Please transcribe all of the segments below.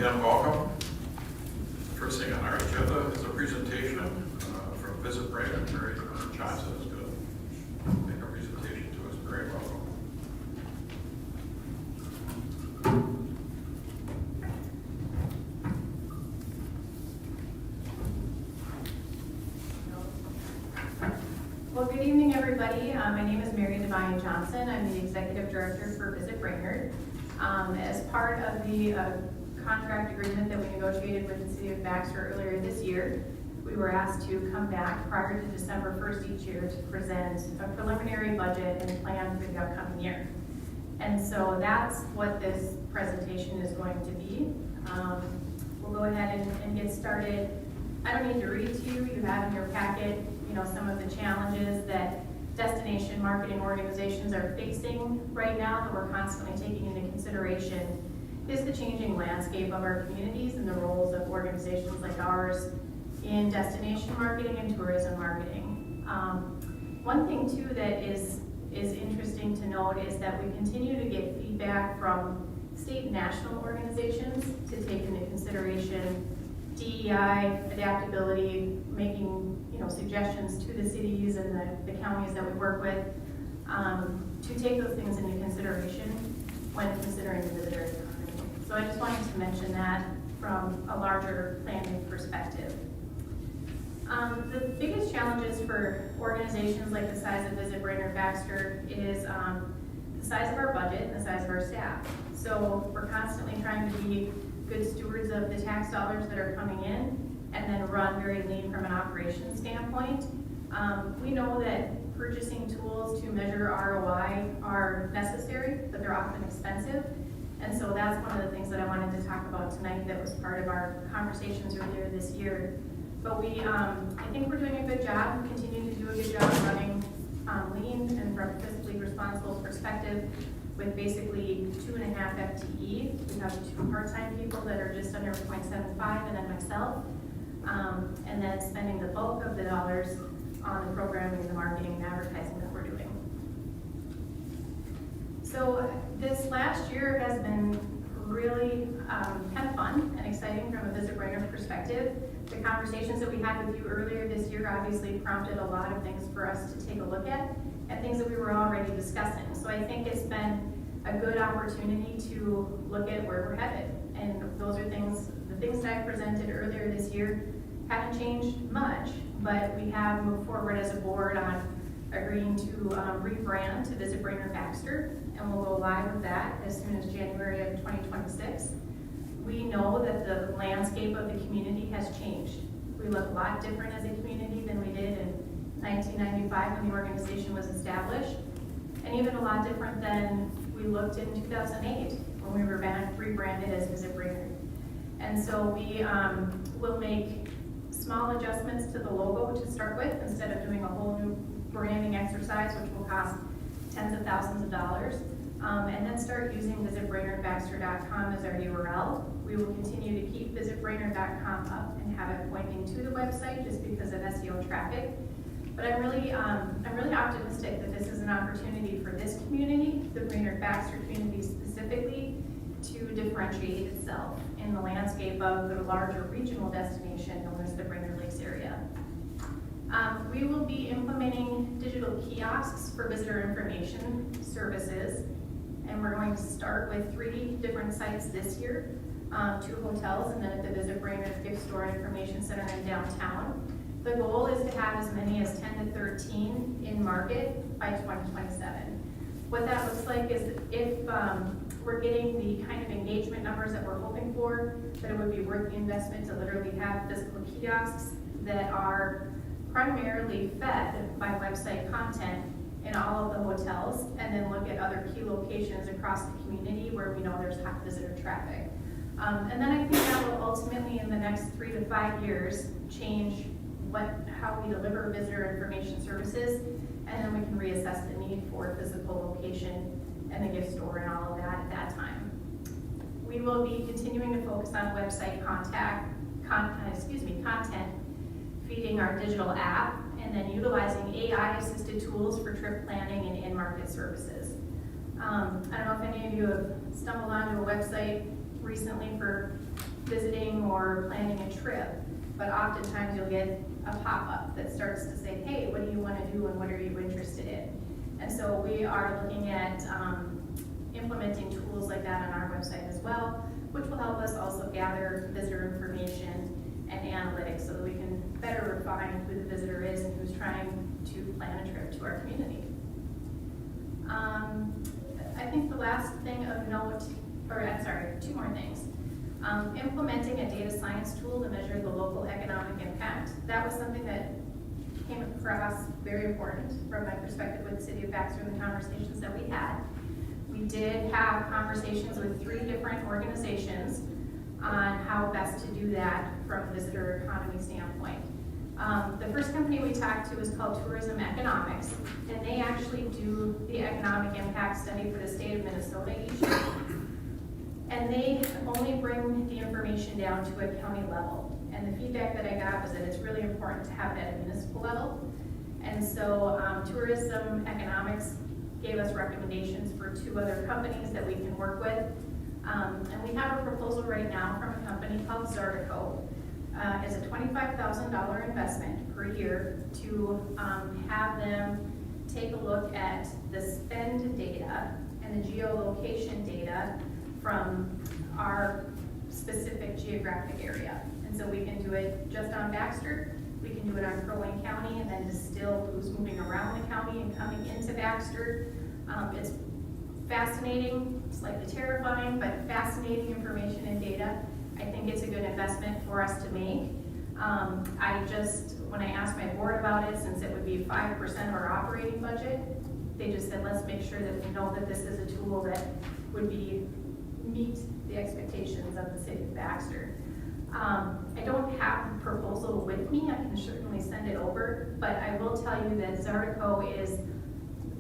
Again, welcome. First thing on our agenda is a presentation from Visit Brainerd. Mary Johnson is going to make a presentation to us. Very welcome. Well, good evening, everybody. My name is Mary Devine Johnson. I'm the Executive Director for Visit Brainerd. As part of the contract agreement that we negotiated with the City of Baxter earlier this year, we were asked to come back prior to December 1st each year to present a preliminary budget and plan for the upcoming year. And so that's what this presentation is going to be. We'll go ahead and get started. I don't need to read to you. You have in your packet, some of the challenges that destination marketing organizations are facing right now that we're constantly taking into consideration is the changing landscape of our communities and the roles of organizations like ours in destination marketing and tourism marketing. One thing too that is interesting to note is that we continue to get feedback from state and national organizations to take into consideration DEI, adaptability, making suggestions to the cities and the counties that we work with to take those things into consideration when considering the visitor economy. So I just wanted to mention that from a larger planning perspective. The biggest challenges for organizations like the size of Visit Brainerd Baxter is the size of our budget and the size of our staff. So we're constantly trying to be good stewards of the tax dollars that are coming in and then run very lean from an operations standpoint. We know that purchasing tools to measure ROI are necessary, but they're often expensive. And so that's one of the things that I wanted to talk about tonight that was part of our conversations earlier this year. But I think we're doing a good job. We continue to do a good job running lean and from a fiscally responsible perspective with basically 2.5 FTE. We have 2 part-time people that are just under 0.75 and then myself. And then spending the bulk of the dollars on the programming, the marketing, and advertising that we're doing. So this last year has been really kind of fun and exciting from a Visit Brainerd perspective. The conversations that we had with you earlier this year obviously prompted a lot of things for us to take a look at and things that we were already discussing. So I think it's been a good opportunity to look at where we're headed. And those are the things that I presented earlier this year haven't changed much, but we have moved forward as a board on agreeing to rebrand to Visit Brainerd Baxter, and we'll go live with that as soon as January of 2026. We know that the landscape of the community has changed. We look a lot different as a community than we did in 1995 when the organization was established, and even a lot different than we looked in 2008 when we were rebranded as Visit Brainerd. And so we will make small adjustments to the logo to start with instead of doing a whole new branding exercise, which will cost tens of thousands of dollars. And then start using visitbrainerdbaxter.com as our URL. We will continue to keep visitbrainerd.com up and have it pointing to the website just because of SEO traffic. But I'm really optimistic that this is an opportunity for this community, the Brainerd Baxter community specifically, to differentiate itself in the landscape of the larger regional destination known as the Brainerd Lakes area. We will be implementing digital kiosks for visitor information services, and we're going to start with 3 different sites this year, 2 hotels, and then at the Visit Brainerd Gift Store and Information Center in downtown. The goal is to have as many as 10 to 13 in market by 2027. What that looks like is if we're getting the kind of engagement numbers that we're hoping for, that it would be worth the investment to literally have physical kiosks that are primarily fed by website content in all of the hotels, and then look at other key locations across the community where we know there's high visitor traffic. And then I think that will ultimately, in the next 3 to 5 years, change how we deliver visitor information services, and then we can reassess the need for physical location and the gift store and all of that at that time. We will be continuing to focus on website content, feeding our digital app, and then utilizing AI-assisted tools for trip planning and in-market services. I don't know if any of you have stumbled onto a website recently for visiting or planning a trip, but oftentimes you'll get a pop-up that starts to say, hey, what do you want to do and what are you interested in? And so we are looking at implementing tools like that on our website as well, which will help us also gather visitor information and analytics so that we can better refine who the visitor is and who's trying to plan a trip to our community. I think the last thing of note, or I'm sorry, two more things. Implementing a data science tool to measure the local economic impact. That was something that came across very important from my perspective with the City of Baxter and the conversations that we had. We did have conversations with 3 different organizations on how best to do that from a visitor economy standpoint. The first company we talked to is called Tourism Economics, and they actually do the economic impact study for the state of Minnesota each year. And they only bring the information down to a county level. And the feedback that I got was that it's really important to have it at a municipal level. And so Tourism Economics gave us recommendations for 2 other companies that we can work with. And we have a proposal right now from a company called Zartico. It's a $25,000 investment per year to have them take a look at the spend data and the geolocation data from our specific geographic area. And so we can do it just on Baxter, we can do it on Crow Wing County, and then distill who's moving around the county and coming into Baxter. It's fascinating, slightly terrifying, but fascinating information and data. I think it's a good investment for us to make. When I asked my board about it, since it would be 5% of our operating budget, they just said, let's make sure that we know that this is a tool that would meet the expectations of the City of Baxter. I don't have the proposal with me. I can certainly send it over, but I will tell you that Zartico is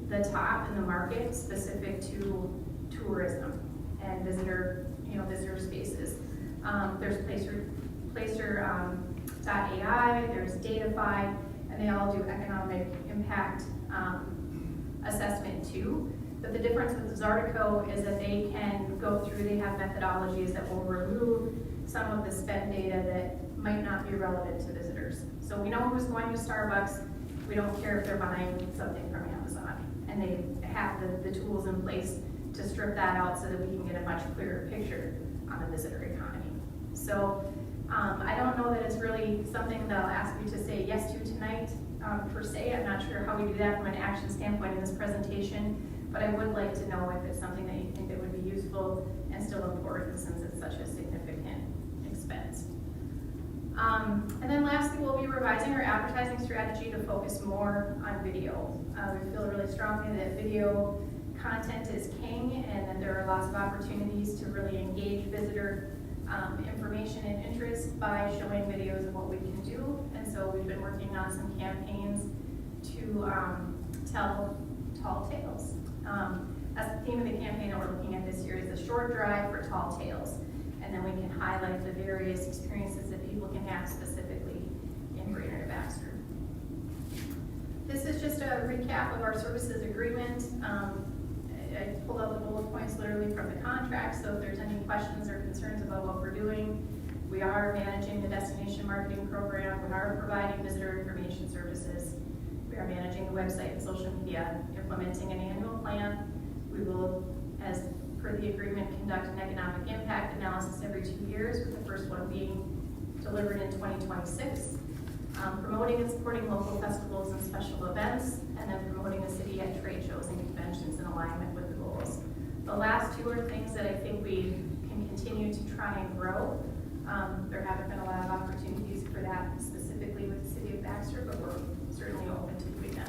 the top in the market specific to tourism and visitor spaces. There's Placer.ai, there's Datafy, and they all do economic impact assessment too. But the difference with Zartico is that they can go through, they have methodologies that will remove some of the spend data that might not be relevant to visitors. So we know who's going to Starbucks. We don't care if they're buying something from Amazon. And they have the tools in place to strip that out so that we can get a much clearer picture on the visitor economy. So I don't know that it's really something that I'll ask you to say yes to tonight per se. I'm not sure how we do that from an action standpoint in this presentation, but I would like to know if it's something that you think that would be useful and still important since it's such a significant expense. And then lastly, we'll be revising our advertising strategy to focus more on video. We feel really strongly that video content is king and that there are lots of opportunities to really engage visitor information and interest by showing videos of what we can do. And so we've been working on some campaigns to tell tall tales. That's the theme of the campaign that we're looking at this year is the short drive for tall tales. And then we can highlight the various experiences that people can have specifically in Greater Baxter. This is just a recap of our services agreement. I pulled out the bullet points literally from the contract, so if there's any questions or concerns about what we're doing, we are managing the destination marketing program, we are providing visitor information services, we are managing the website and social media, implementing an annual plan. We will, as per the agreement, conduct an economic impact analysis every 2 years, with the first one being delivered in 2026. Promoting and supporting local festivals and special events, and then promoting the city at trade shows and conventions in alignment with the goals. The last 2 are things that I think we can continue to try and grow. There haven't been a lot of opportunities for that specifically with the City of Baxter, but we're certainly open to doing that.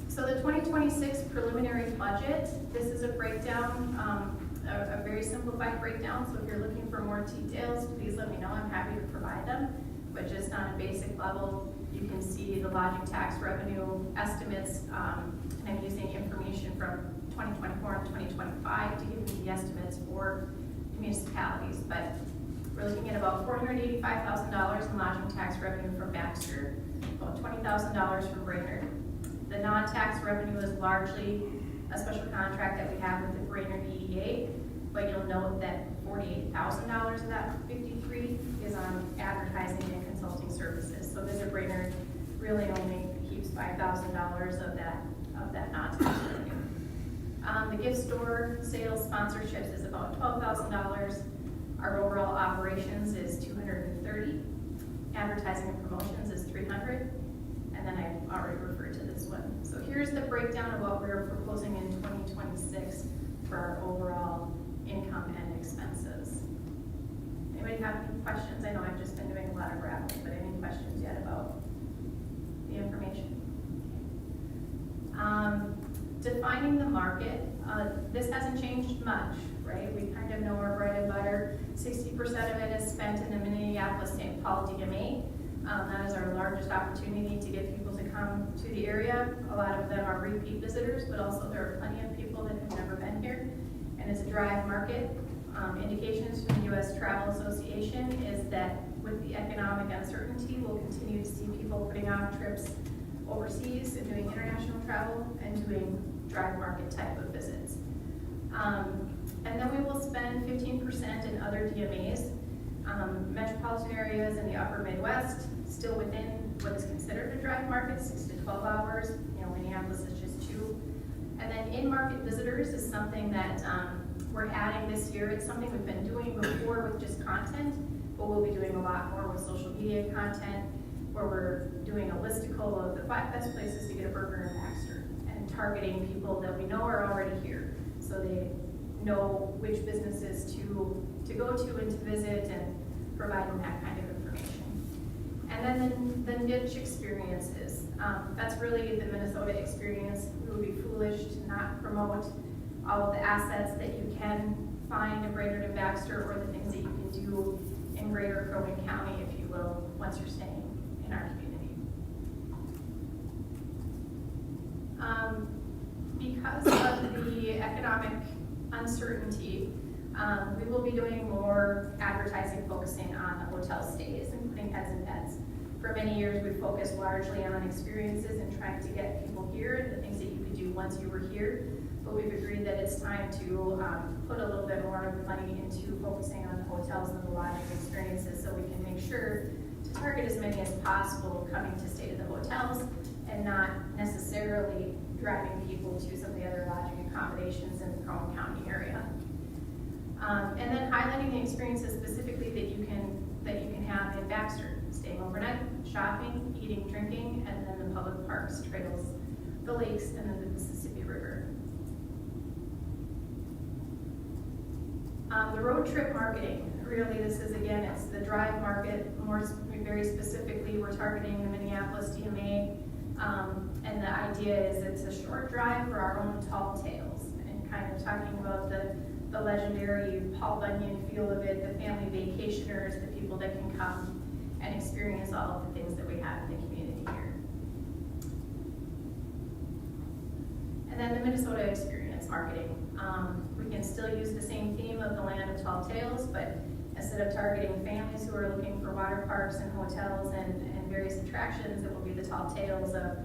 So the 2026 preliminary budget, this is a breakdown, a very simplified breakdown, so if you're looking for more details, please let me know, I'm happy to provide them. But just on a basic level, you can see the lodging tax revenue estimates, and I'm using information from 2024 and 2025 to give you the estimates for municipalities. But we're looking at about $485,000 in lodging tax revenue from Baxter, about $20,000 from Brainerd. The non-tax revenue is largely a special contract that we have with the Brainerd EEA, but you'll note that $48,000 of that 53 is on advertising and consulting services. So Visit Brainerd really only keeps $5,000 of that non-tax revenue. The gift store sales sponsorships is about $12,000. Our overall operations is $230. Advertising and promotions is $300. And then I already referred to this one. So here's the breakdown of what we're proposing in 2026 for our overall income and expenses. Anybody have any questions? I know I've just been doing a lot of graphing, but any questions yet about the information? Defining the market, this hasn't changed much, right? We kind of know our bread and butter. 60% of it is spent in the Minneapolis-St. Paul DMA. That is our largest opportunity to get people to come to the area. A lot of them are repeat visitors, but also there are plenty of people that have never been here. And it's a drive market. Indications from the U.S. Travel Association is that with the economic uncertainty, we'll continue to see people putting off trips overseas and doing international travel and doing drive market type of visits. And then we will spend 15% in other DMAs. Metropolitan areas in the upper Midwest, still within what is considered a drive market, 6 to 12 hours. You know, Minneapolis is just 2. And then in-market visitors is something that we're adding this year. It's something we've been doing before with just content, but we'll be doing a lot more with social media content, where we're doing a listicle of the 5 best places to get a burger in Baxter and targeting people that we know are already here, so they know which businesses to go to and to visit, and providing that kind of information. And then the niche experiences. That's really the Minnesota experience. We would be foolish to not promote all of the assets that you can find in Brainerd and Baxter, or the things that you can do in Greater Crow Wing County, if you will, once you're staying in our community. Because of the economic uncertainty, we will be doing more advertising focusing on the hotel stays and putting heads in beds. For many years, we focused largely on experiences and trying to get people here and the things that you could do once you were here. But we've agreed that it's time to put a little bit more of the money into focusing on the hotels and the lodging experiences, so we can make sure to target as many as possible coming to stay at the hotels and not necessarily driving people to some of the other lodging accommodations in the Crow Wing County area. And then highlighting the experiences specifically that you can have in Baxter: staying overnight, shopping, eating, drinking, and then the public parks, trails, the lakes, and then the Mississippi River. The road trip marketing, really this is, again, it's the drive market. Very specifically, we're targeting the Minneapolis DMA, and the idea is it's a short drive for our own tall tales, and kind of talking about the legendary Paul Bunyan feel of it, the family vacationers, the people that can come and experience all of the things that we have in the community here. And then the Minnesota experience marketing. We can still use the same theme of the land of tall tales, but instead of targeting families who are looking for water parks and hotels and various attractions, it will be the tall tales of,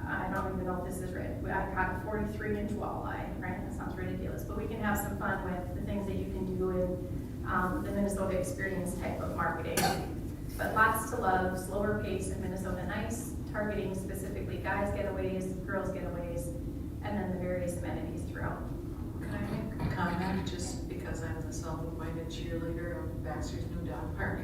I don't even know if this is right, I caught a 43-inch walleye, right? That sounds ridiculous, but we can have some fun with the things that you can do in the Minnesota experience type of marketing. But lots to love, slower pace in Minnesota Nice, targeting specifically guys getaways, girls getaways, and then the various amenities throughout. Can I make a comment, just because I'm the self-appointed cheerleader of Baxter's new dog park,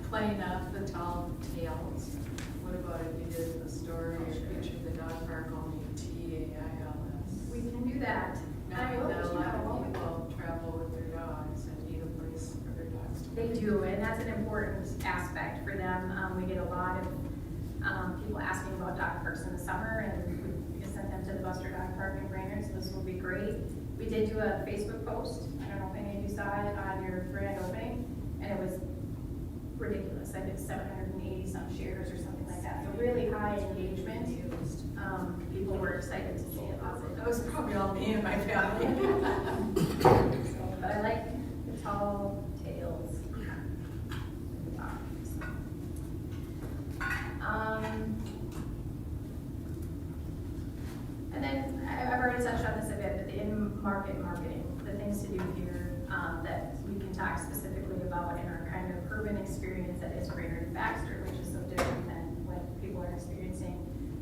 playing off the tall tales? What about if you did the story or picture the dog park only TAILS? We can do that. I know that a lot of people travel with their dogs and need a place for their dogs to They play. do, and that's an important aspect for them. We get a lot of people asking about dog parks in the summer, and we sent them to the Baxter Dog Park in Brainerd, so this will be great. We did do a Facebook post. I don't know if any of you saw it on your grand opening, and it was ridiculous. I did 780 some shares or something like that. So really high engagement. People were excited to see it. That was probably all me and my family. But I like the tall tales. And then I've already touched on this a bit, but the in-market marketing, the things to do here. that we can talk specifically about in our kind of urban experience that is Brainerd and Baxter, which is so different than what people are experiencing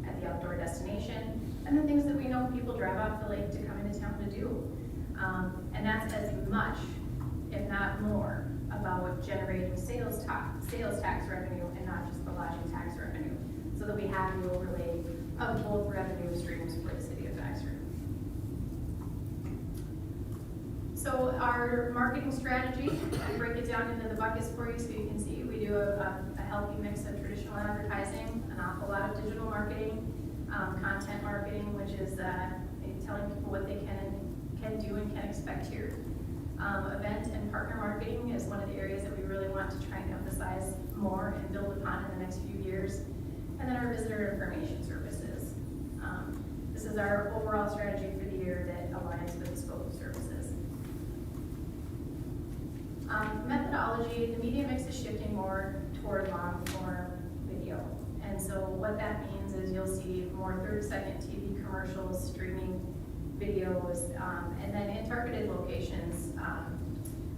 at the outdoor destination, and the things that we know people drive off the lake to come into town to do. And that's as much, if not more, about generating sales tax revenue and not just the lodging tax revenue, so that we have the overlay of both revenue streams for the city of Baxter. So our marketing strategy, I break it down into the buckets for you so you can see. We do a healthy mix of traditional advertising, an awful lot of digital marketing, content marketing, which is telling people what they can do and can expect here. Event and partner marketing is one of the areas that we really want to try and emphasize more and build upon in the next few years. And then our visitor information services. This is our overall strategy for the year that aligns with the scope of services. Methodology, the media mix is shifting more toward long form video. And so what that means is you'll see more 30-second TV commercials, streaming videos, and then in targeted locations.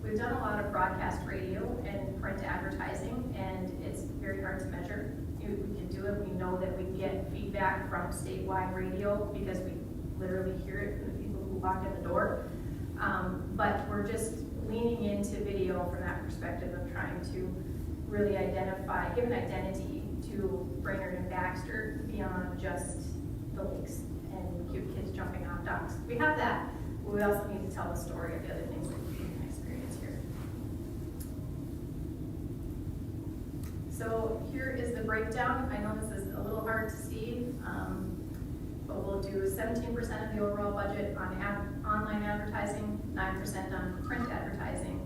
We've done a lot of broadcast radio and print advertising, and it's very hard to measure. We can do it. We know that we get feedback from statewide radio because we literally hear it from the people who walk in the door. But we're just leaning into video from that perspective of trying to really identify, give an identity to Brainerd and Baxter beyond just the lakes and cute kids jumping off docks. We have that, but we also need to tell the story of the other things that we can experience here. So here is the breakdown. I know this is a little hard to see, but we'll do 17% of the overall budget on online advertising, 9% on print advertising,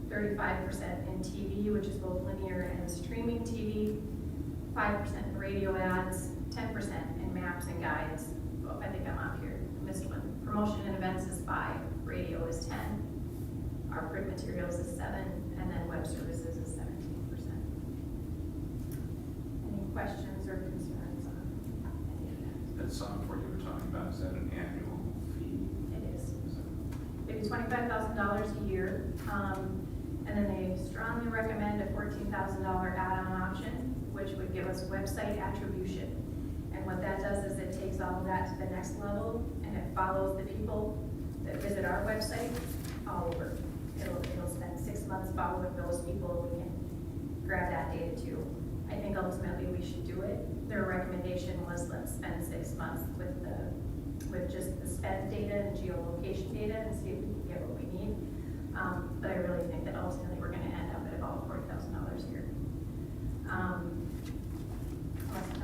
35% in TV, which is both linear and streaming TV, 5% in radio ads, 10% in maps and guides. Oh, I think I'm off here, missed one. Promotion and events is 5, radio is 10, our print materials is 7, and then web services is 17%. Any questions or concerns on any of that? That software you were talking about, is that an annual fee? It is. Maybe $25,000 a year, and then they strongly recommend a $14,000 add-on option, which would give us website attribution. And what that does is it takes all of that to the next level, and it follows the people that visit our website all over. It'll spend 6 months following those people. We can grab that data too. I think ultimately we should do it. Their recommendation was let's spend 6 months with just the spend data and geolocation data and see if we can get what we need. But I really think that ultimately we're going to end up at about $40,000 a year. Unless I'm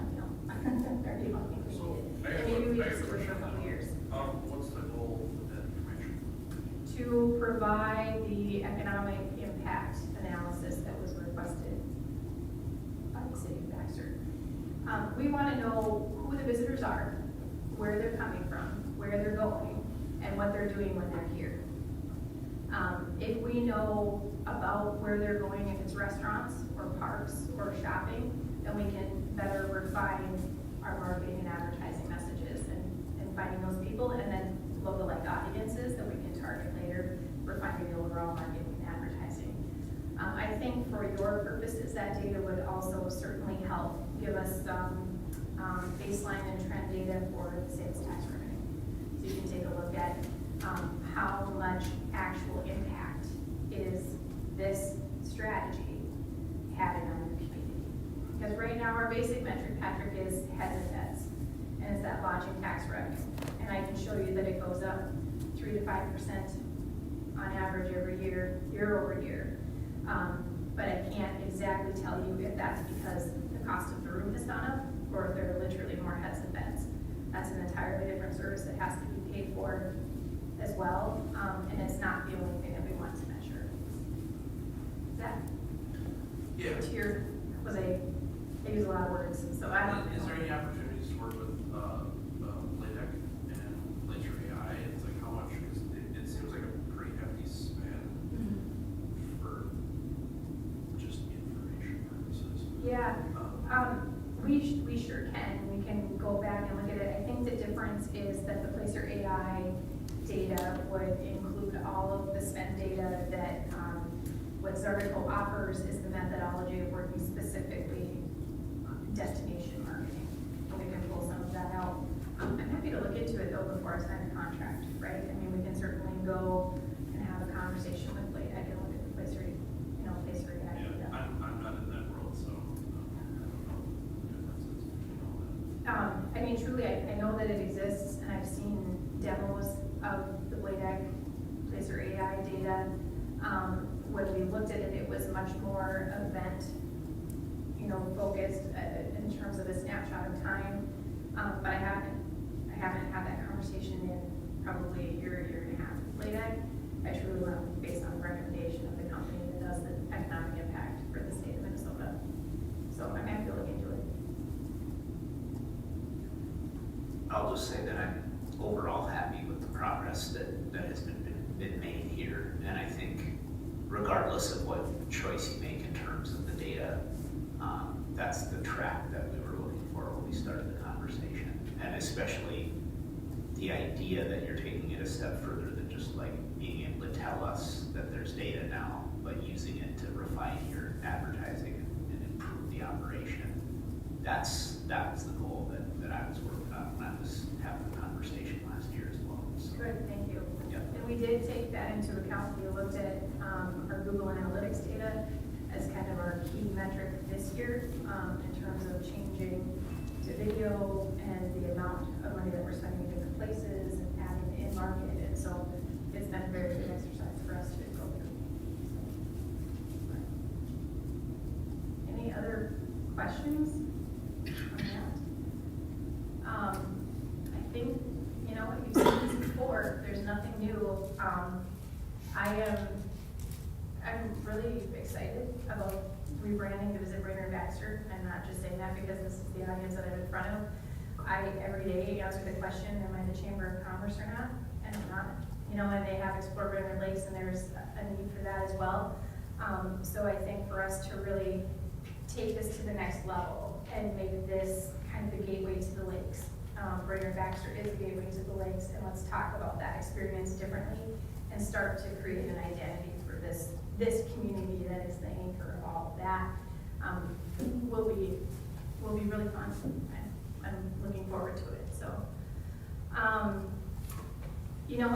or do you want me to read it? And maybe we just do it for a couple years. What's the goal of that information? To provide the economic impact analysis that was requested by the city of Baxter. We want to know who the visitors are, where they're coming from, where they're going, and what they're doing when they're here. If we know about where they're going, if it's restaurants or parks or shopping, then we can better refine our marketing and advertising messages and finding those people, and then lookalike audiences that we can target later, refining the overall marketing and advertising. I think for your purposes, that data would also certainly help give us some baseline and trend data for the sales tax revenue. So you can take a look at how much actual impact is this strategy having on the community. Because right now our basic metric, Patrick, is heads and beds, and it's that lodging tax revenue. And I can show you that it goes up 3 to 5% on average every year, year over year. But I can't exactly tell you if that's because the cost of the room has gone up or if there are literally more heads and beds. That's an entirely different service that has to be paid for as well, and it's not the only thing that we want to measure. Is that? Yeah. Tier was I use a lot of words, so I don't. Is there any opportunities to work with Playdeck and Laser AI? It's like how much? Because it seems like a pretty hefty spend for just information purposes. Yeah, we sure can. We can go back and look at it. I think the difference is that the Placer AI data would include all of the spend data that, what Zartico offers is the methodology of working specifically on destination marketing. And we can pull some of that out. I'm happy to look into it though before I sign a contract, right? I mean, we can certainly go and have a conversation with Blake. I can look at the place where, place where you actually Yeah, I'm not in that world, so I don't know the differences between all that. I mean, truly, I know that it exists, and I've seen demos of the Blade Egg Placer AI data. When we looked at it, it was much more event, focused in terms of a snapshot of time. But I haven't had that conversation in probably a year and a half with Blade Egg. I truly went based on the recommendation of the company that does the economic impact for the state of Minnesota. So I'm happy to look into it. I'll just say that I'm overall happy with the progress that has been made here. And I think regardless of what choice you make in terms of the data, that's the track that we were looking for when we started the conversation. And especially the idea that you're taking it a step further than just like being able to tell us that there's data now, but using it to refine your advertising and improve the operation. That was the goal that I was working on when I was having the conversation last year as well. So, Good, thank you. yeah. And we did take that into account. We looked at our Google Analytics data as kind of our key metric this year in terms of changing to video and the amount of money that we're spending in different places and adding in market. And so it's been a very good exercise for us to go through. So, any other questions on that? I think, you've seen this before. There's nothing new. I'm really excited about rebranding the Visit Brainerd Baxter. I'm not just saying that because this is the audience that I'm in front of. I, every day, answer the question, am I the Chamber of Commerce or not? And I'm not. And they have Explore Brainerd Lakes, and there's a need for that as well. So I think for us to really take this to the next level and make this kind of the gateway to the lakes. Brainerd Baxter is a gateway to the lakes, and let's talk about that experience differently and start to create an identity for this community that is the anchor of all of that. Will be really fun. I'm looking forward to it. So,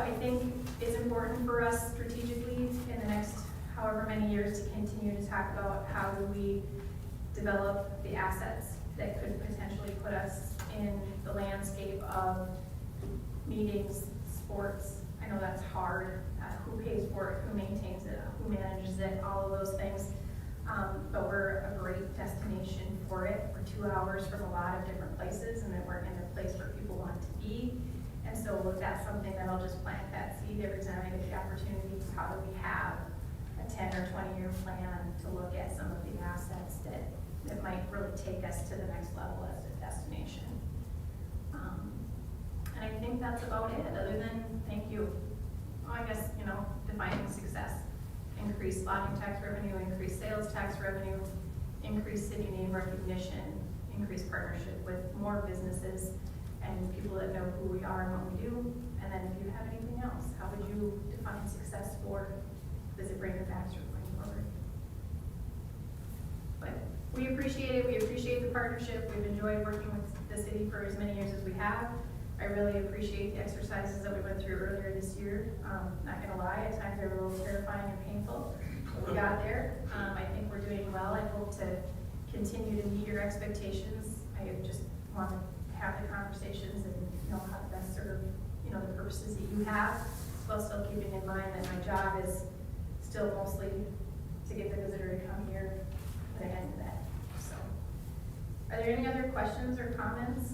I think it's important for us strategically in the next however many years to continue to talk about how do we develop the assets that could potentially put us in the landscape of meetings, sports. I know that's hard. Who pays for it? Who maintains it? Who manages it? All of those things. But we're a great destination for it. We're 2 hours from a lot of different places, and then we're in a place where people want to be. And so that's something that I'll just plant that seed every time I get the opportunity. How do we have a 10 or 20-year plan to look at some of the assets that might really take us to the next level as a destination? And I think that's about it, other than thank you. Well, I guess, defining success. Increased lodging tax revenue, increased sales tax revenue, increased city name recognition, increased partnership with more businesses and people that know who we are and what we do. And then if you have anything else, how would you define success for Visit Brainerd Baxter going forward? But we appreciate it. We appreciate the partnership. We've enjoyed working with the city for as many years as we have. I really appreciate the exercises that we went through earlier this year. Not gonna lie, at times they were a little terrifying and painful, but we got there. I think we're doing well. I hope to continue to meet your expectations. I just want to have the conversations and know how to best serve, the purposes that you have, while still keeping in mind that my job is still mostly to get the visitor to come here at the end of that. So, are there any other questions or comments?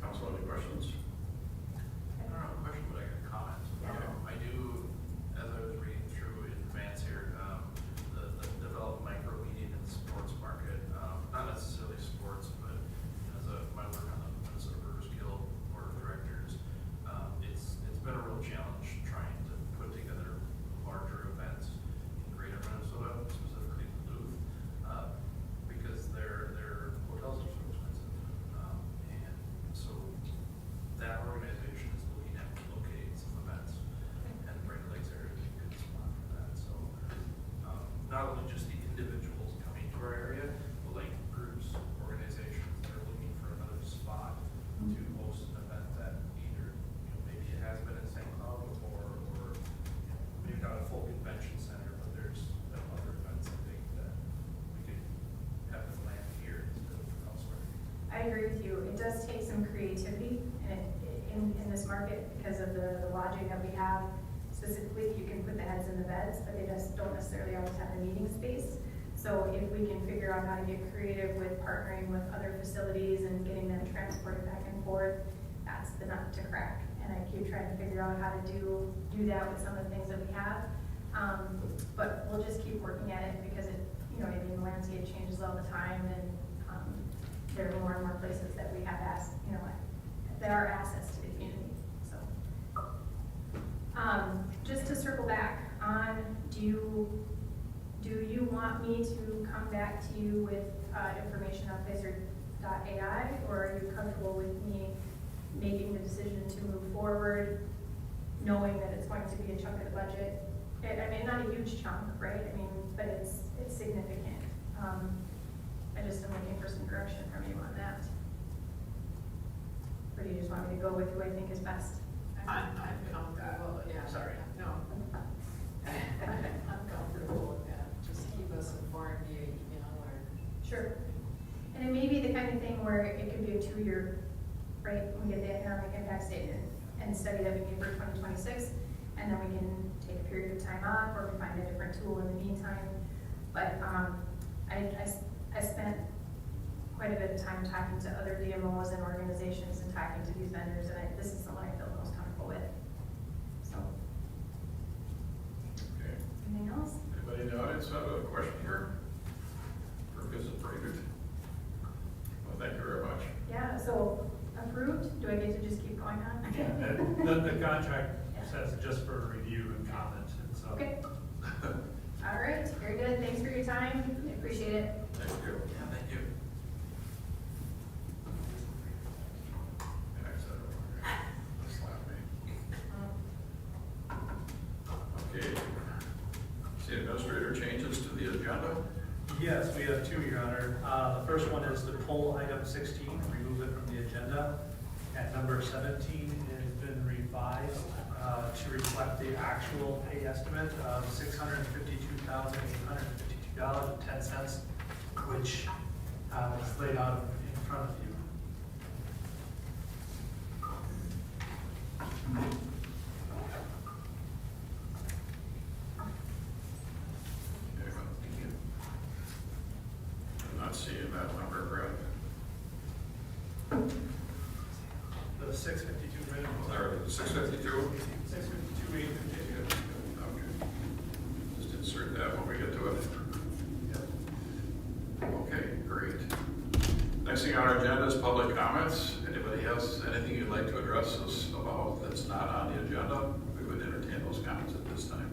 Council, any questions? I don't have a question, but I got a comment. I do, as I was reading through in advance here, the develop micro media and sports market, not necessarily sports, but as my work on the Minnesota Brewers Guild Board of Directors, it's been a real challenge trying to put together larger events in greater Minnesota, specifically Duluth, because their hotels are so expensive. And market because of the lodging that we have. Specifically, you can put the heads in the beds, but they just don't necessarily always have the meeting space. So if we can figure out how to get creative with partnering with other facilities and getting them transported back and forth, that's the nut to crack. And I keep trying to figure out how to do that with some of the things that we have. But we'll just keep working at it because it, you know, I mean, the landscape changes all the time, and there are more and more places that we have that are assets to the community, so. Just to circle back on, do you want me to come back to you with information on Placer.ai, or are you comfortable with me making the decision to move forward, knowing that it's going to be a chunk of the budget? I mean, not a huge chunk, right? I mean, but it's significant. I just am looking for some direction from you on that. Or do you just want me to go with who I think is best? I'm comfortable, yeah. Sorry. No. I'm comfortable with that. Just keep us informed via email or. Sure. And it may be the kind of thing where it could be a 2-year, right? We get the economic impact statement and study that we need for 2026, and then we can take a period of time off, or we find a different tool in the meantime. But I spent quite a bit of time talking to other DMOs and organizations and talking to these vendors, and this is the one I feel most comfortable with. So, Okay. anything else? Anybody in the audience have a question here for Visit Brainerd? Well, thank you very much. Yeah, so approved? Do I get to just keep going on? Yeah, the contract says just for review and comment, and so. Okay. All right, very good. Thanks for your time. I appreciate it. Thank you. Yeah, thank you. Okay. City Administrator, changes to the agenda? Yes, we have 2, Your Honor. The first one is to pull item 16, remove it from the agenda. And number 17 has been revised to reflect the actual pay estimate of $652,852.10, which is laid out in front of you. Okay, well, thank you. I'm not seeing that number, Brad. The 652 minute. Well, there it is, 652? 652,852. Okay. Just insert that when we get to it. Okay, great. Next thing on our agenda is public comments. Anybody has anything you'd like to address us about that's not on the agenda? We would entertain those comments at this time.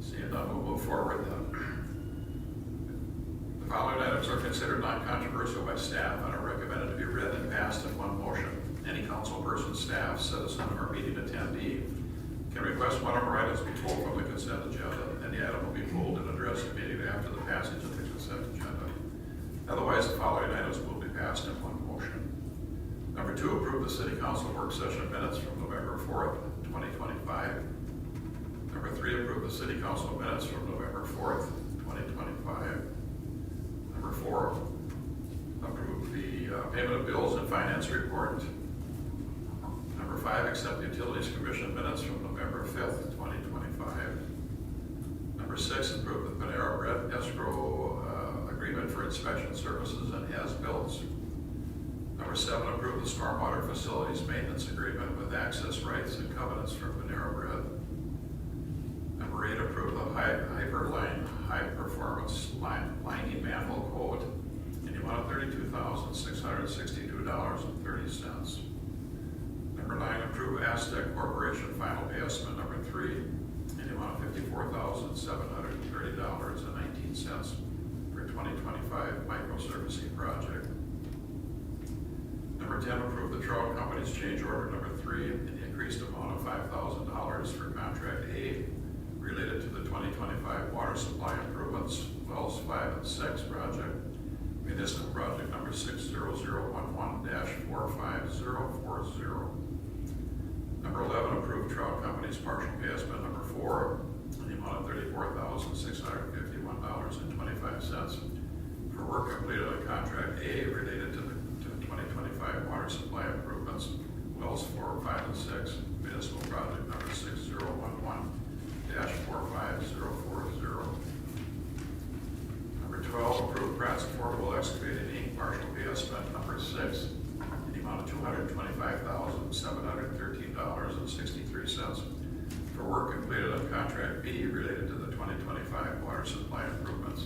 Seeing none, we'll move forward then. The following items are considered non-controversial by staff and are recommended to be read and passed in one motion. Any council person, staff, citizen, or meeting attendee can request one or more items be pulled from the consent agenda, and the item will be pulled and addressed immediately after the passage of the consent agenda. Otherwise, the following items will be passed in one motion. Number 2, approve the city council work session minutes from November 4th, 2025. Number 3, approve the city council minutes from November 4th, 2025. Number 4, approve the payment of bills and finance report. Number 5, accept the Utilities Commission minutes from November 5th, 2025. Number 6, approve the Panera Bread escrow agreement for inspection services and as-bills. Number 7, approve the stormwater facilities maintenance agreement with access rights and covenants for Panera Bread. Number 8, approve the Hyperline high performance lining manhole quote in the amount of $32,662.30. Number 9, approve Aztec Corporation final pay estimate number 3 in the amount of $54,730.19 for 2025 microservicing project. Number 10, approve the Trout Company's change order number 3 in the increased amount of $5,000 for contract A related to the 2025 water supply improvements, wells 5 and 6 project, municipal project number 60011-45040. Number 11, approve Trout Company's partial pay estimate number 4 in the amount of $34,651.25 for work completed on contract A related to the 2025 water supply improvements, wells Contract B related to the 2025 water supply improvements,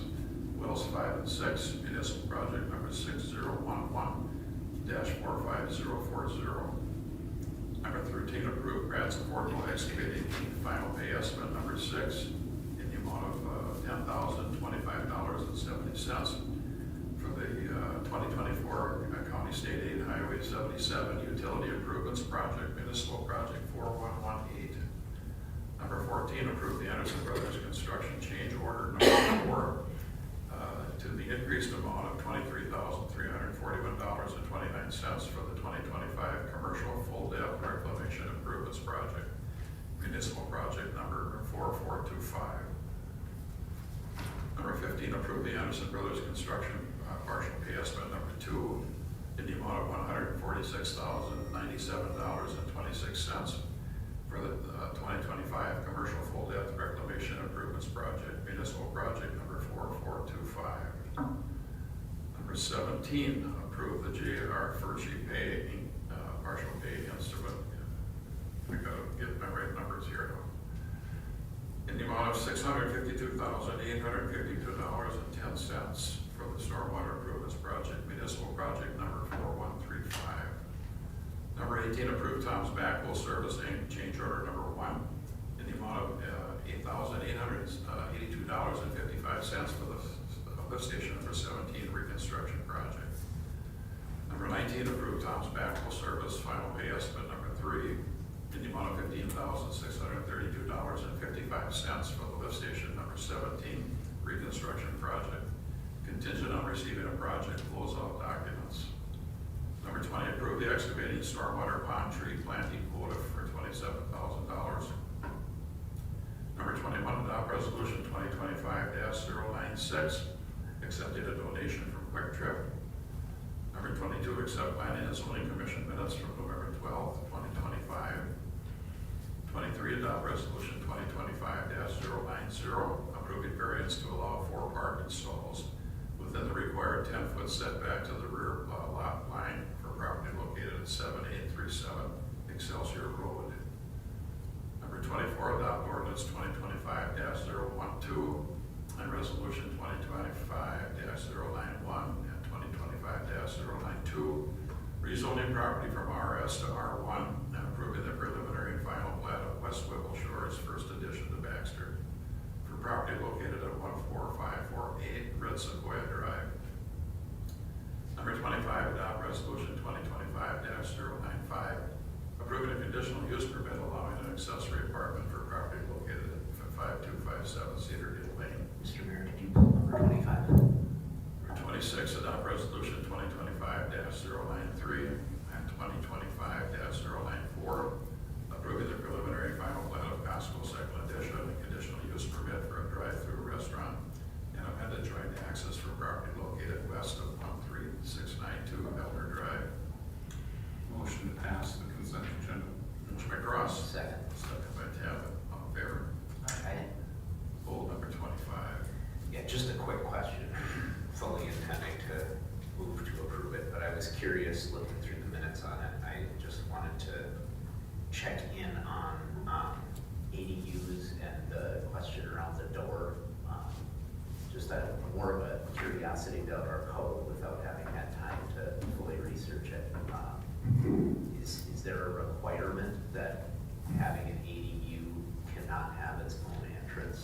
wells 5 and 6, municipal project number 6011-45040. Number 13, approve Brad's Portable Excavating final pay estimate number 6 in the amount of $10,025.70 for the 2024 County State Aid Highway 77 Utility Improvements Project, Municipal Project 4118. Number 14, approve the Anderson Brothers Construction Change Order number 4 to the increased amount of $23,341.29 for the 2025 Commercial Full Depth Reclamation Improvements Project, Municipal Project number 4425. Number 15, approve the Anderson Brothers Construction partial pay estimate number 2 in the amount of $146,097.26 for the 2025 Commercial Full Depth Reclamation Improvements Project, Municipal Project number 4425. Number 17, approve the JR Furchie Pay partial pay instrument. I gotta get my right numbers here now. In the amount of $652,852.10 for the Stormwater Improvements Project, Municipal Project number 4135. Number 18, approve Tom's Backhoe Service Inc. change order number 1 in the amount of $8,882.55 for the lift station number 17 reconstruction project. Number 19, approve Tom's Backhoe Service final pay estimate number 3 in the amount of $15,632.55 for the lift station number 17 reconstruction project, contingent on receiving a project closeout documents. Number 20, approve the excavating stormwater pond tree planting quota for $27,000. Number 21, adopt resolution 2025-096, accepting a donation from Quick Trip. Number 22, accept planning and zoning commission minutes from November 12th, 2025. 23, adopt resolution 2025-090, approving variance to allow 4 parking stalls within the required 10-foot setback to the rear lot line for property located at 7837 Excelsior Road. Number 24, adopt ordinance 2025-012 and resolution 2025-091 and 2025-092, rezoning property from RS to R1 and approving the preliminary and final plat of West Whipple Shores First Addition to Baxter for property located at 14548 Red Sequoia Drive. Number 25, adopt resolution 2025-095, approving a conditional use permit allowing an accessory apartment for property located at 5257 Cedar Hill Lane. Mr. Mayor, could you pull number 25? Number 26, adopt resolution 2025-093 and 2025-094, approving the preliminary and final plat of Costco Second Edition and conditional use permit for a drive-through restaurant and amended joint access for property located west of 13692 Elder Drive. Motion to pass the consent agenda. Motion by Cross. Second. Second by Tabit. All in favor? Aye. Hold number 25. Yeah, just a quick question, fully intending to move to approve it, but I was curious looking through the minutes on it. I just wanted to check in on ADUs and the question around the door. Just more of a curiosity about our code without having had time to fully research it. Is there a requirement that having an ADU cannot have its own entrance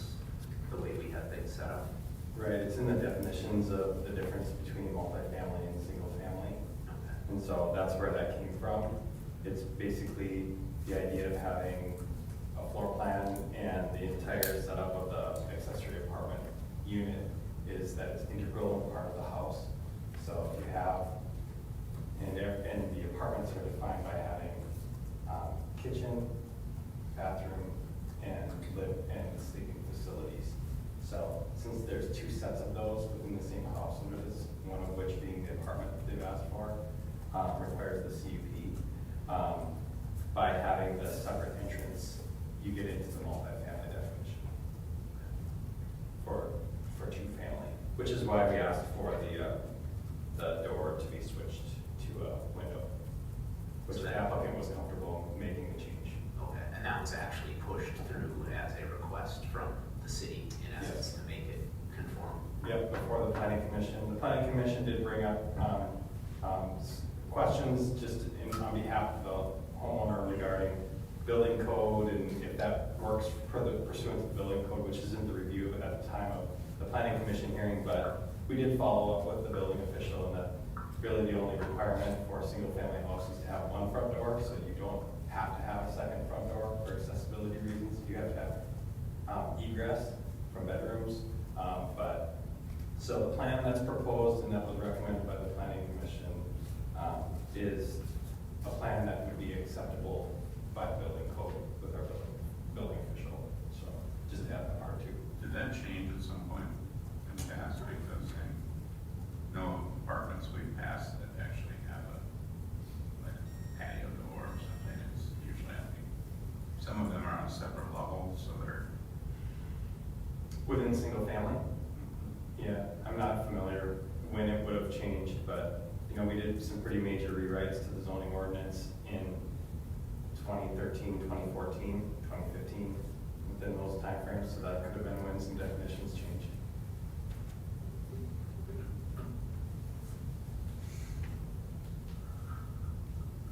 the way we have things set up? Right, it's in the definitions of the difference between multifamily and single family. Okay. And so that's where that came from. It's basically the idea of having a floor plan and the entire setup of the accessory apartment unit is that it's integral and part of the house. So if you have, and the apartments are defined by having kitchen, bathroom, and sleeping facilities. So since there's 2 sets of those within the same house, and this one of which being the apartment they've asked for, requires the CUP. By having the separate entrance, you get into the multifamily definition for 2-family, which is why we asked for the door to be switched to a window, which the applicant was comfortable making the change. Okay, and that was actually pushed through as a request from on behalf of the homeowner regarding building code and if that works pursuant to the building code, which is in the review at the time of the planning commission hearing, but we did follow up with the building official, and that really the only requirement for a single family house is to have one front door, so you don't have to have a second front door for accessibility reasons. You have to have egress from bedrooms, so the plan that's proposed and that was recommended by the planning commission is a plan that would be acceptable by building code with our building official. So just to have that part too. Did that change at some point in the past? Because no apartments we've passed that actually have a like patio door or something. It's usually, I think, some of them are on a separate level, so they're. Within single family? Yeah, I'm not familiar when it would have changed, but we did some pretty major rewrites to the zoning ordinance in 2013, 2014, 2015, within those timeframes, so that could have been when some definitions changed.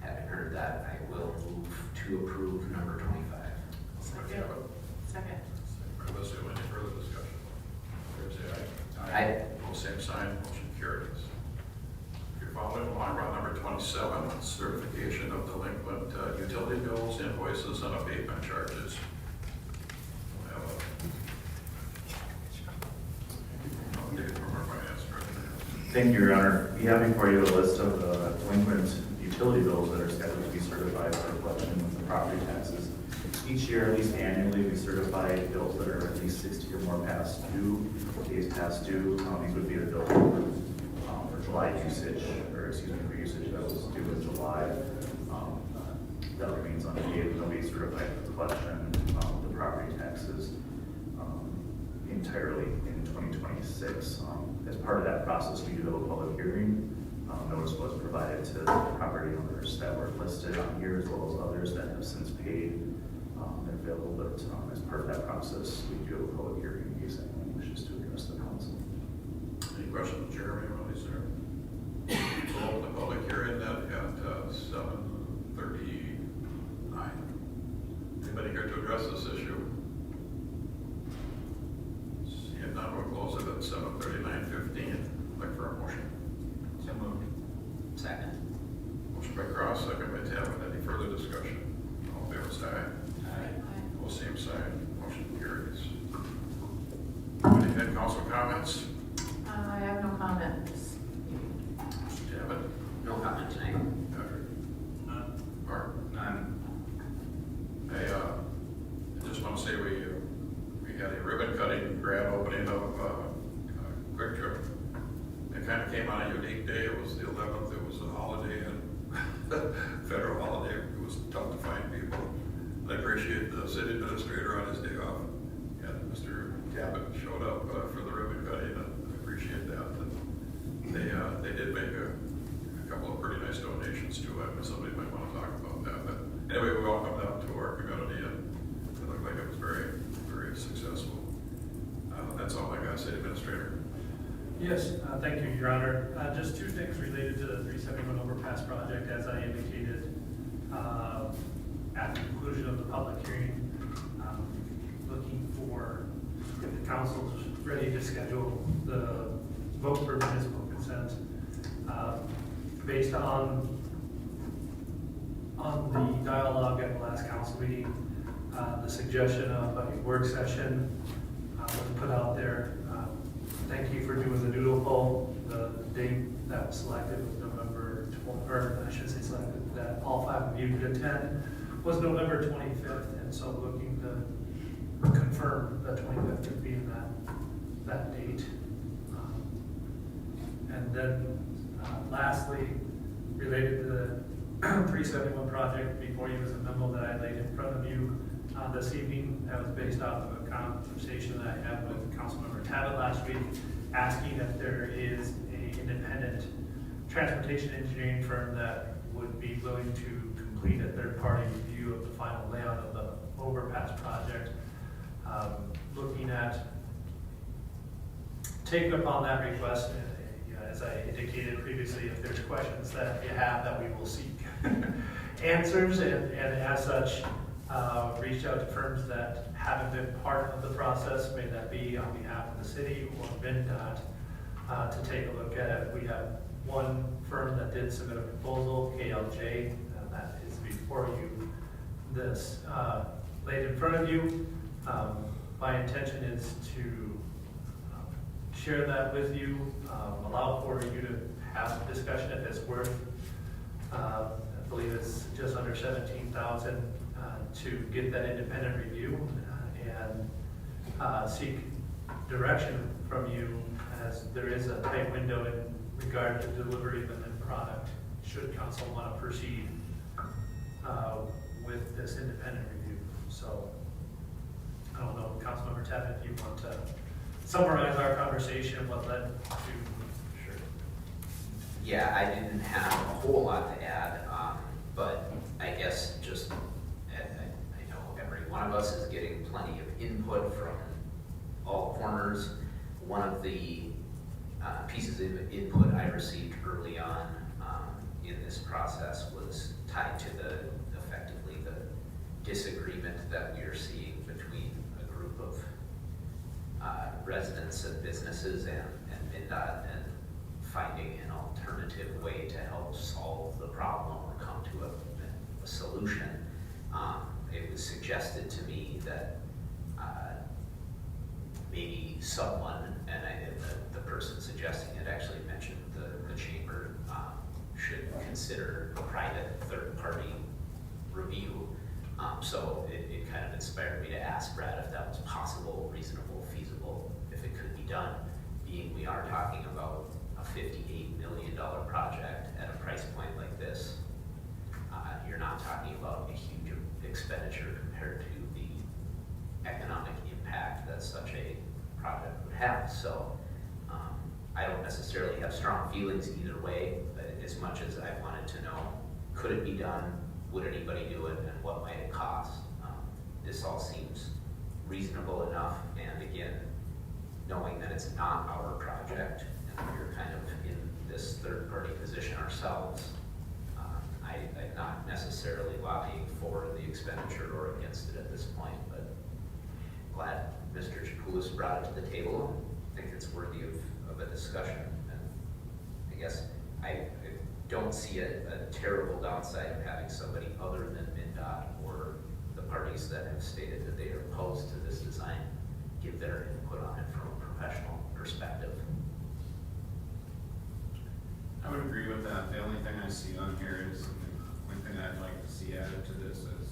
Having heard that, I will move to approve number 25. Second. Second. Let's do any further discussion. Fair say aye. Aye. All same sign, motion carries. You're following along, round number 27, certification of delinquent utility bills, invoices, and abatement charges. We have a update from our finance director. Thank you, Your Honor. We have before you a list of delinquent utility bills that are scheduled to be certified for collection with the property taxes. Each year, at least annually, we certify bills that are at least 60 or more past due, days past due. These would be the bills for July usage, or excuse me, for usage that was due in July. That remains unpaid, they'll be certified for collection of the property taxes entirely in 2026. As part of that process, we do have a public hearing. Notice was provided to the property owners that were listed on here, as well as others that have since paid their bill. But as part of that process, we do have a public hearing in case anyone wishes to address the council. Any questions, Jeremy, while he's there? We'll open the public hearing then at 7:39. Anybody here to address this issue? Seeing none, we'll close it at 7:39:15. Look for a motion. So moved. Second. Motion by Cross, second by Talbot. Any further discussion? All in favor, say aye. Aye. All same sign, motion carries. Any head council comments? I have no comments. Talbot? No comment tonight. Patrick? None. Mark? None. I just want to say we had a ribbon cutting grand opening of Quick Trip. It kind of came on a unique day. It was the 11th. It was a holiday and federal holiday. It was tough to find people. I appreciate the city administrator on his day off, and Mr. Cabot showed up for the ribbon cutting, and I appreciate that. And they did make a couple of pretty nice donations to it, and somebody might want to talk about that. But anyway, we welcome them to our community, and it looked like it was very, very successful. That's all I got, City Administrator. Yes, thank you, Your Honor. Just two things related to the 371 Overpass project, as I indicated at the conclusion of the public hearing. Looking for, if the council's ready to schedule the vote for municipal consent based on the dialogue at the last council meeting, the suggestion of a work session was put out there. Thank you for doing the doodle poll. The date that was selected was November 12th, or I should say selected, that all 5 of you could attend, was November 25th. And so looking to confirm the 25th to be in that date. And then lastly, related to the 371 project, before you was a memo that I laid in front of you this evening. That was based off of a conversation that I had with Councilmember Tabbitt last week, asking if there is an independent transportation engineering firm that would be willing to complete a third-party review of the final layout of the overpass project. Looking at taking upon that request, as I indicated previously, if there's questions that you have that we will seek answers, and as such, reached out to firms that haven't been part of the process, may that be on behalf of the city or MnDOT, to take a look at it. We have one firm that did submit a proposal, KLJ, and that is before you, this laid in front of you. My intention is to share that with you, allow for you to have a discussion if it's worth, I believe it's just under 17,000 to get that independent review and seek direction from you, as there is a tight window in regard to delivery of an end product, should council want to proceed with this independent review. So I don't know, Councilmember Tevin, if you want to summarize our conversation, what led to. Sure. Yeah, I didn't have a whole lot to add, but I guess just, I know every one of us is getting plenty of input from all corners. One of the pieces of input I received early on in this process was tied to effectively the disagreement that we are seeing between a group of residents and businesses and MnDOT, and finding an alternative way to help solve the problem or come to a solution. It was suggested to me that maybe someone, and the person suggesting it actually mentioned the chamber, should consider a private third-party review. So it kind of inspired me to ask Brad if that was possible, reasonable, feasible, if it could be done, being we are talking about a $58 million project at a price point like this. You're not talking about a huge expenditure compared to the economic impact that such a project would have. So I don't necessarily have strong feelings either way, but as much as I wanted to know, could it be done? Would anybody do it, and what might it cost? This all seems reasonable enough, and again, knowing that it's not our project, and we're kind of in this third-party position ourselves, I'm not necessarily lobbying for the expenditure or against it at this point, but glad Mr. Chapoulis brought it to the table. I think it's worthy of a discussion, and I guess I don't see a terrible downside of having somebody other than MnDOT or the parties that have stated that they are opposed to this design give their input on it from a professional perspective. I would agree with that. The only thing I see on here is, one thing I'd like to see added to this is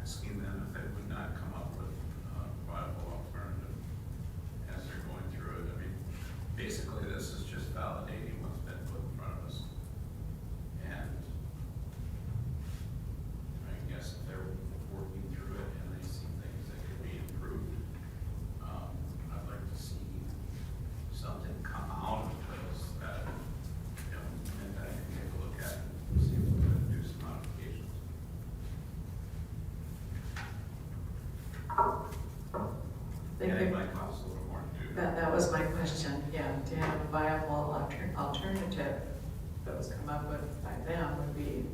asking them if they would not come up with a viable alternative as they're going through it. I mean, basically this is just validating what's been put in front of us. And I guess if they're working through it and they see things that could be improved, I'd like to see something come out of this that, and that I can take a look at and see if we can do some modifications. They And it could- might cost a little more to do. That was my question, yeah, to have a viable alternative that was come up with by them would be,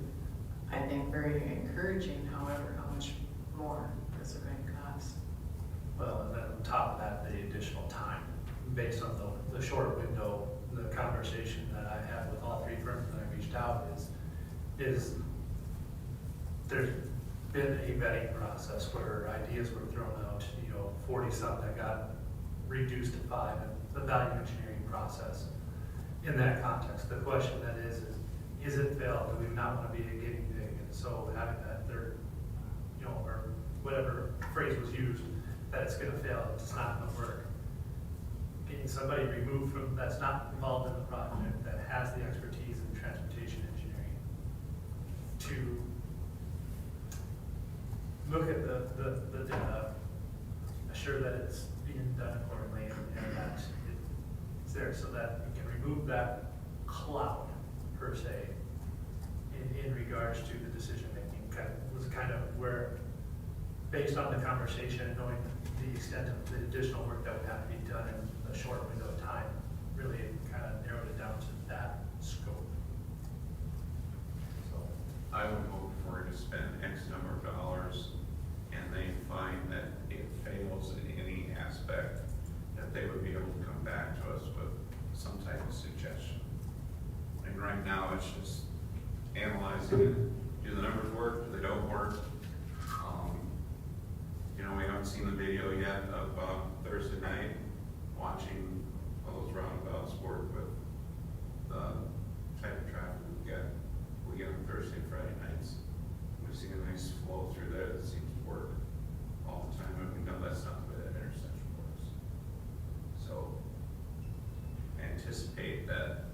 I think, very encouraging. However, how much more is it going to cost? Well, and then on top of that, the additional time, based on the short window, the conversation that I had with all three firms that I reached out is there's been a vetting process where ideas were thrown out, 40-some that got reduced to 5, and the value engineering process. In that context, the question then is it failed? Do we not want to be a guinea pig? And so having that third, or whatever phrase was used, that it's going to fail, it's not going to work. Getting somebody removed from, that's not involved in the project, that has the expertise in transportation engineering, to look at the data, assure that it's being done accordingly, and that it's there, so that we can remove that cloud, per se, in regards to the decision-making. Was kind of where, based on the conversation and knowing the extent of the additional work that would have to be done in a short window of time, really kind of narrowed it down to that scope. And right now, it's just analyzing it. Do the numbers work? Do they don't work? You know, we haven't seen the video yet of Thursday night, watching all those roundabouts work with the type of traffic we get on Thursday and Friday nights. We've seen a nice flow through there that seems to work all the time, and we know that's not the way that intersection works. So, anticipate that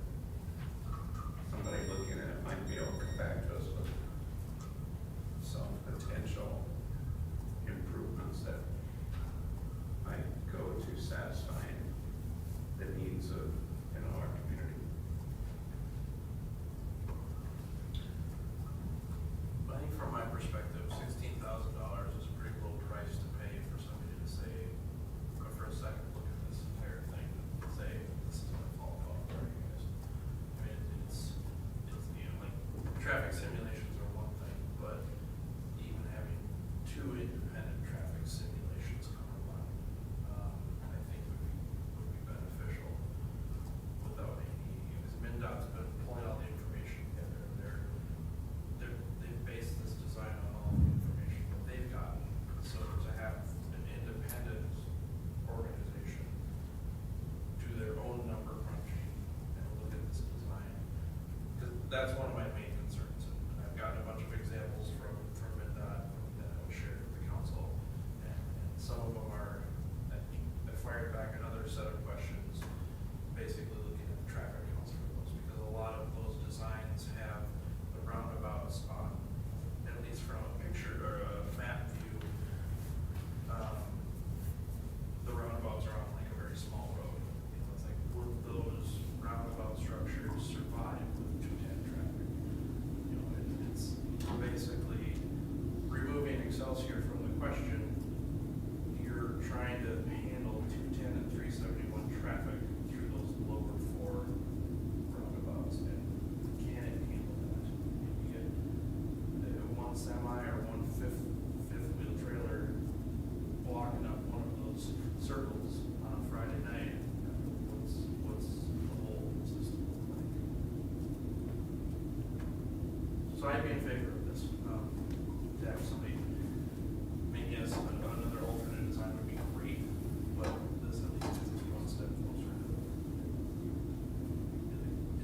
somebody looking at it might be able to come back to us with some potential improvements that might go to satisfying the needs of, you know, our community. I think from my perspective, $16,000 is a pretty low price to pay for somebody to say, but for a second, look at this entire thing and say, this is gonna fall apart for you guys. I mean, it's, you know, like, traffic simulations are one thing, but even having two independent traffic simulations come around, I think would be beneficial without any, because MnDOT's been pulling all the information together, and they've based this design on all the information that they've gotten. So to have an independent organization do their own number crunching and look at this design, because that's one of my main concerns. And I've gotten a bunch of examples from MnDOT that I will share with the council, and some of them are, I fired back another set of questions, basically looking at the traffic counts for those, because a lot of those designs have the roundabouts on, at least from a picture or a map view, the roundabouts are on like a very small road. You know, it's like, would those roundabout structures survive with 210 traffic? You know, it's basically removing Excelsior from the question. You're trying to handle 210 and 371 traffic through those lower four roundabouts, and can it handle that? You get one semi or one fifth wheel trailer blocking up one of those circles on a Friday night. What's the whole system look like? So I'd be in favor of this. To have somebody, I mean, yes, another alternate design would be great, but this at least is one step closer to it.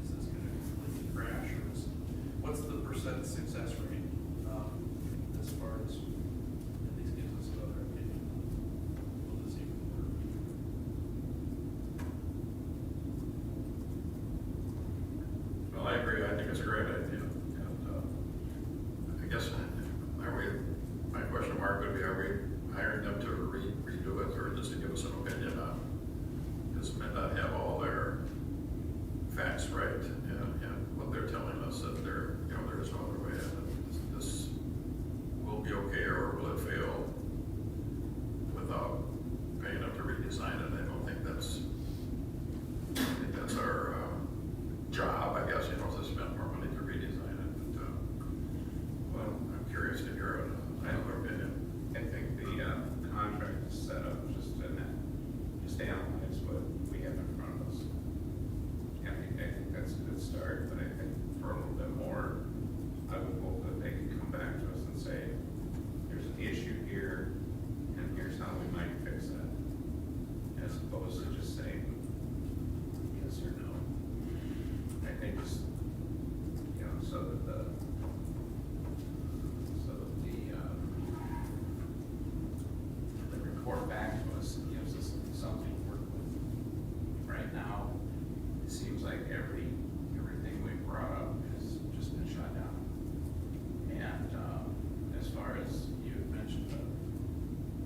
Is this gonna completely crash, or what's the percent success rate, as far as, at least gives us another opinion? Will this even work? Well, I agree, I think it's a great idea, and, I guess, my question mark would be, are we hiring them to redo it, or just to give us an opinion on, does MnDOT have all their facts right, and what they're telling us, that there is no other way, and this will be okay, or will it fail without paying them to redesign it? I don't think that's, our job, I guess, to spend more money to redesign it, but, well, I'm curious to hear another opinion. I think the contract is set up just to analyze what we have in front of us. And I think that's a good start, but I think for a little bit more, I would hope that they could come back to us and say, here's an issue here, and here's how we might fix it. As opposed to just saying yes or no. I think just, so that the report back to us and gives us something to work with. Right now, it seems like everything we've brought up has just been shut down. And as far as you had mentioned, the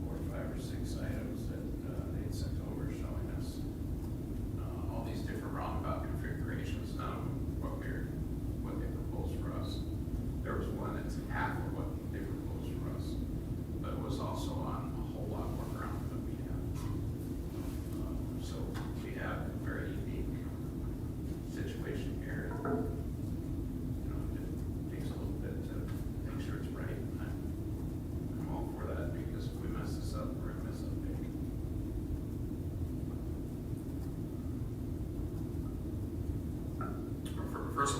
4 or 5 or 6 items that they had sent over showing us all these different roundabout configurations, none of them what they proposed for us. There was one that's half of what they proposed for us, but it was also on a whole lot more ground than we have. So we have a very unique situation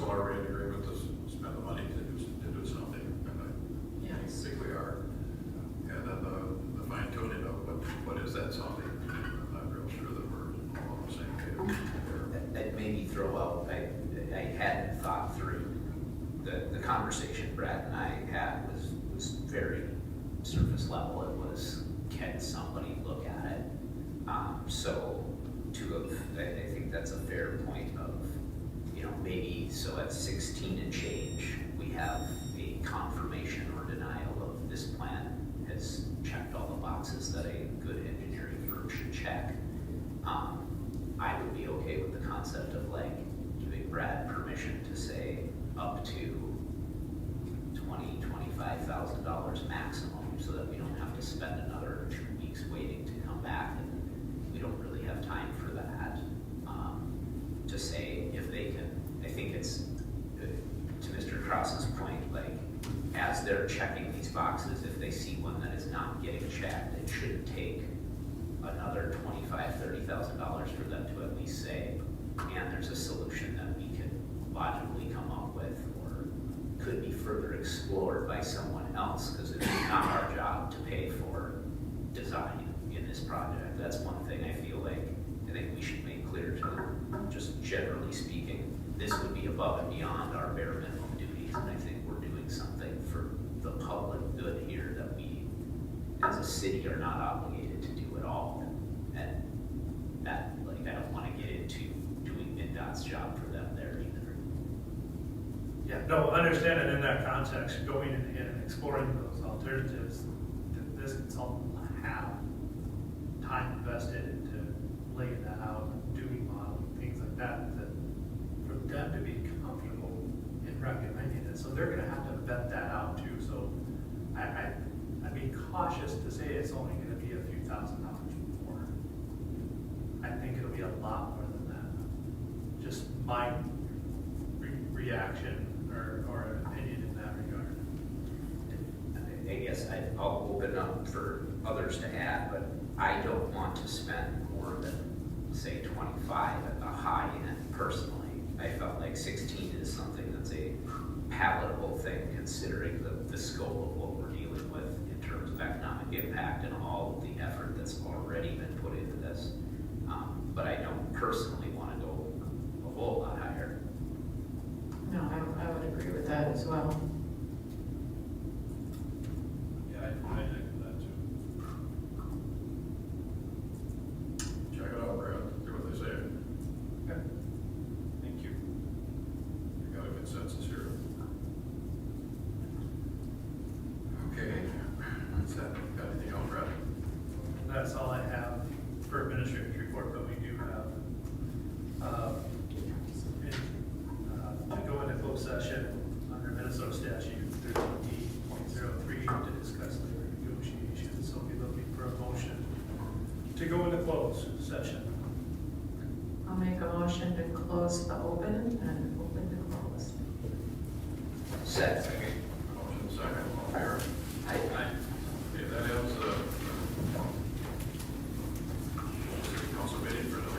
council, are we in agreement to spend the money to do something? And I Yes. think we are. And then the fine tuning of what is that something? I'm not real sure that we're all on the same page there. That maybe throw out, I hadn't thought through, the conversation Brad and I had was very surface level. It was, can somebody look at it? So I think that's a fair point of, maybe, so at 16 and change, we have a confirmation or denial of this plan has checked all the boxes that a good engineering firm should check. I would be okay with the concept of like giving Brad permission to say up to $25,000 maximum, so that we don't have to spend another 2 weeks waiting to come back, and we don't really have time for that. To say if they can, I think it's, to Mr. Cross's point, like, as they're checking these boxes, if they see one that is not getting checked, it shouldn't take another $25,000, $30,000 for them to at least say, and there's a solution that we can logically come up with, or could be further explored by someone else, because it's not our job to pay for design in this project. That's one thing I feel like I think we should make clear to them. Just generally speaking, this would be above and beyond our bare minimum duties, and I think we're doing something for the public good here that we, as a city, are not obligated to do at all. And that, like, I don't want to get into doing MnDOT's job for them there either. Yeah, no, understanding in that context, going in and exploring those alternatives, this consultant will have time invested into laying that out, doing modeling, things like that, for them to be comfortable in recommending it. So they're gonna have to vet that out too. So I'd be cautious to say it's only gonna be a few $1,000s more. I think it'll be a lot more than that. Just my reaction or opinion in that regard. I guess I'll open up for others to add, but I don't want to spend more than, say, 25 at the high end personally. I felt like 16 is something that's a palatable thing, considering the scope of what we're dealing with in terms of economic impact and all of the effort that's already been put into this. But I don't personally want to go a whole lot higher. No, I would agree with that as well. Yeah, I think that too. Check it out, Brad, see what they say. Okay. Thank you. We got a consensus here. Okay, that's that. Got anything else, Brad? That's all I have for administrative report, but we do have, to go into closed session under Minnesota statute 13D.03 to discuss labor negotiations. So we'll be looking for a motion to go into closed session. I'll make a motion to close the open and open the closed. Second. Motion second, all fair. Aye. Okay, that ends the city council meeting for tonight.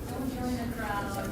Don't join the crowd.